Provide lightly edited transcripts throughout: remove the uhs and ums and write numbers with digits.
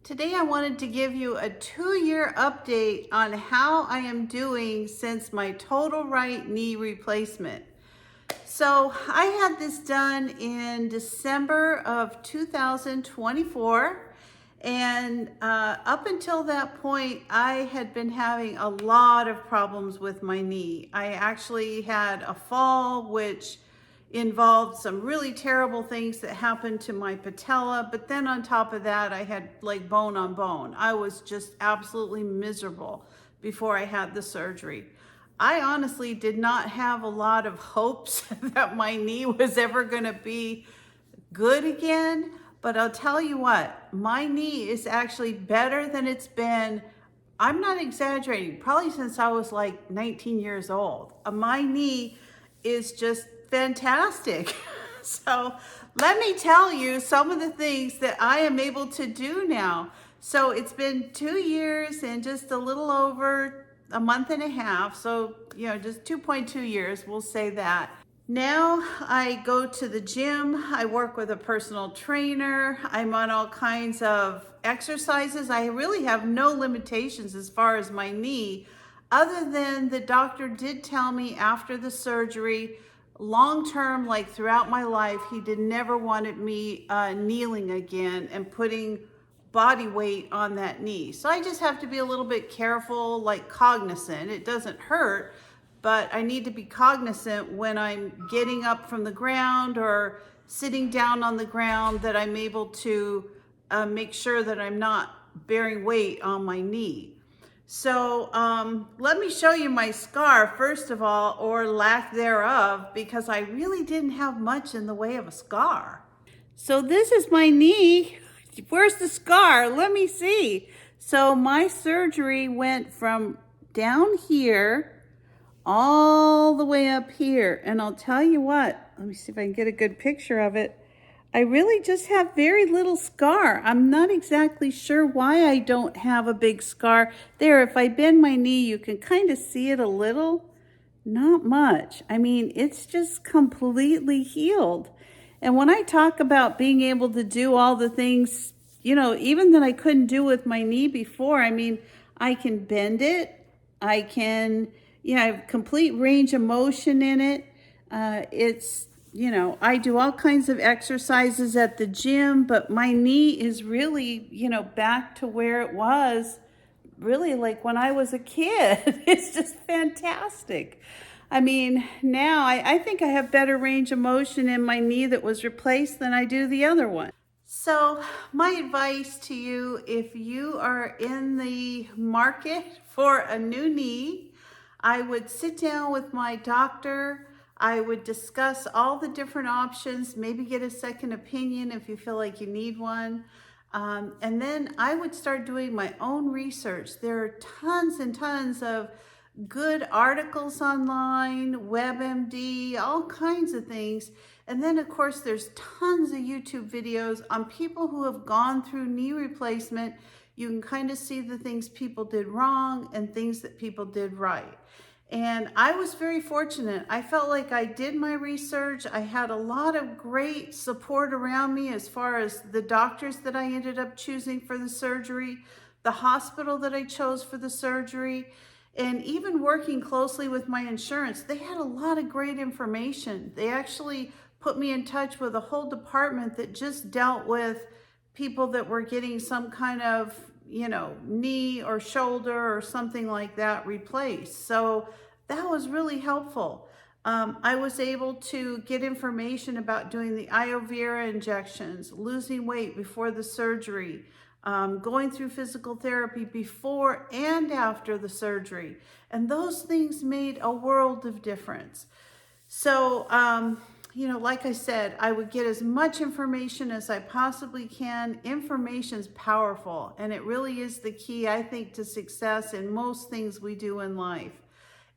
Today I wanted to give you a 2-year update on how I am doing since my total right knee replacement. So I had this done in December of 2024, and up until that point I had been having a lot of problems with my knee. I actually had a fall which involved some really terrible things that happened to my patella, but then on top of that I had like bone on bone. I was just absolutely miserable before I had the surgery. I honestly did not have a lot of hopes that my knee was ever going to be good again, but I'll tell you what, my knee is actually better than it's been. I'm not exaggerating, probably since I was like 19 years old. My knee is just fantastic. So let me tell you some of the things that I am able to do now. So it's been 2 years and just a little over a month and a half. So, just 2.2 years, we'll say that. Now I go to the gym, I work with a personal trainer, I'm on all kinds of exercises. I really have no limitations as far as my knee, other than the doctor did tell me after the surgery, long term, like throughout my life, he did never wanted me kneeling again and putting body weight on that knee. So I just have to be a little bit careful, like cognizant. It doesn't hurt, but I need to be cognizant when I'm getting up from the ground or sitting down on the ground that I'm able to make sure that I'm not bearing weight on my knee. So let me show you my scar first of all, or lack thereof, because I really didn't have much in the way of a scar. So this is my knee. Where's the scar? Let me see. So my surgery went from down here all the way up here. And I'll tell you what, let me see if I can get a good picture of it. I really just have very little scar. I'm not exactly sure why I don't have a big scar. There, if I bend my knee, you can kind of see it a little. Not much. I mean, it's just completely healed. And when I talk about being able to do all the things, even that I couldn't do with my knee before, I mean, I can bend it. I can, I have complete range of motion in it. I do all kinds of exercises at the gym, but my knee is really, back to where it was really like when I was a kid. It's just fantastic. I mean, now I think I have better range of motion in my knee that was replaced than I do the other one. So my advice to you, if you are in the market for a new knee, I would sit down with my doctor. I would discuss all the different options, maybe get a second opinion if you feel like you need one. And then I would start doing my own research. There are tons and tons of good articles online, WebMD, all kinds of things. And then of course there's tons of YouTube videos on people who have gone through knee replacement. You can kind of see the things people did wrong and things that people did right. And I was very fortunate. I felt like I did my research. I had a lot of great support around me as far as the doctors that I ended up choosing for the surgery, the hospital that I chose for the surgery, and even working closely with my insurance. They had a lot of great information. They actually put me in touch with a whole department that just dealt with people that were getting some kind of knee or shoulder or something like that replaced. So that was really helpful. I was able to get information about doing the iovera injections, losing weight before the surgery, going through physical therapy before and after the surgery. And those things made a world of difference. So, like I said, I would get as much information as I possibly can. Information's powerful, and it really is the key, I think, to success in most things we do in life.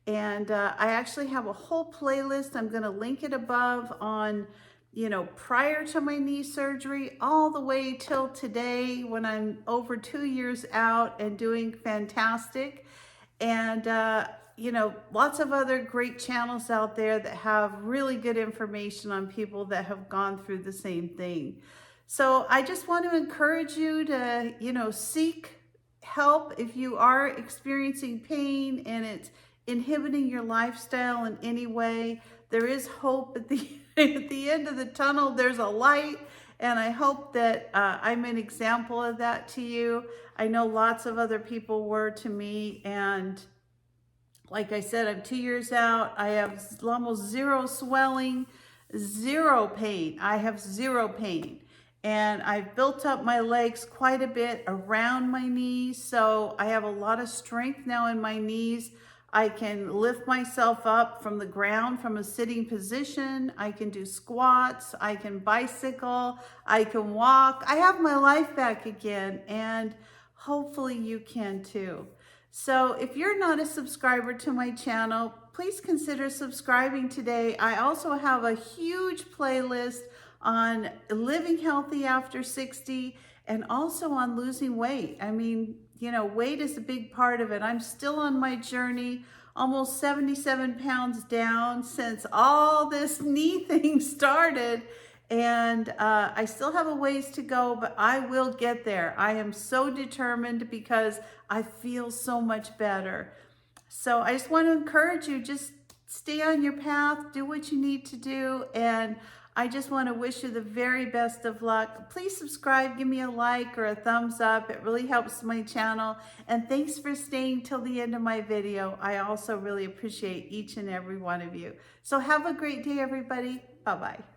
And I actually have a whole playlist. I'm going to link it above on, prior to my knee surgery, all the way till today when I'm over 2 years out and doing fantastic. And lots of other great channels out there that have really good information on people that have gone through the same thing. So I just want to encourage you to, seek help if you are experiencing pain and it's inhibiting your lifestyle in any way. There is hope at the at the end of the tunnel. There's a light, and I hope that I'm an example of that to you. I know lots of other people were to me, and like I said, I'm 2 years out. I have almost zero swelling, zero pain. I have zero pain. And I've built up my legs quite a bit around my knees. So I have a lot of strength now in my knees. I can lift myself up from the ground from a sitting position. I can do squats. I can bicycle. I can walk. I have my life back again. And hopefully you can too. So if you're not a subscriber to my channel, please consider subscribing today. I also have a huge playlist on living healthy after 60 and also on losing weight. I mean, weight is a big part of it. I'm still on my journey, almost 77 pounds down since all this knee thing started. And I still have a ways to go, but I will get there. I am so determined because I feel so much better. So I just want to encourage you, just stay on your path, do what you need to do, and I just want to wish you the very best of luck. Please subscribe, give me a like or a thumbs up. It really helps my channel. And thanks for staying till the end of my video. I also really appreciate each and every one of you. So have a great day, everybody. Bye-bye.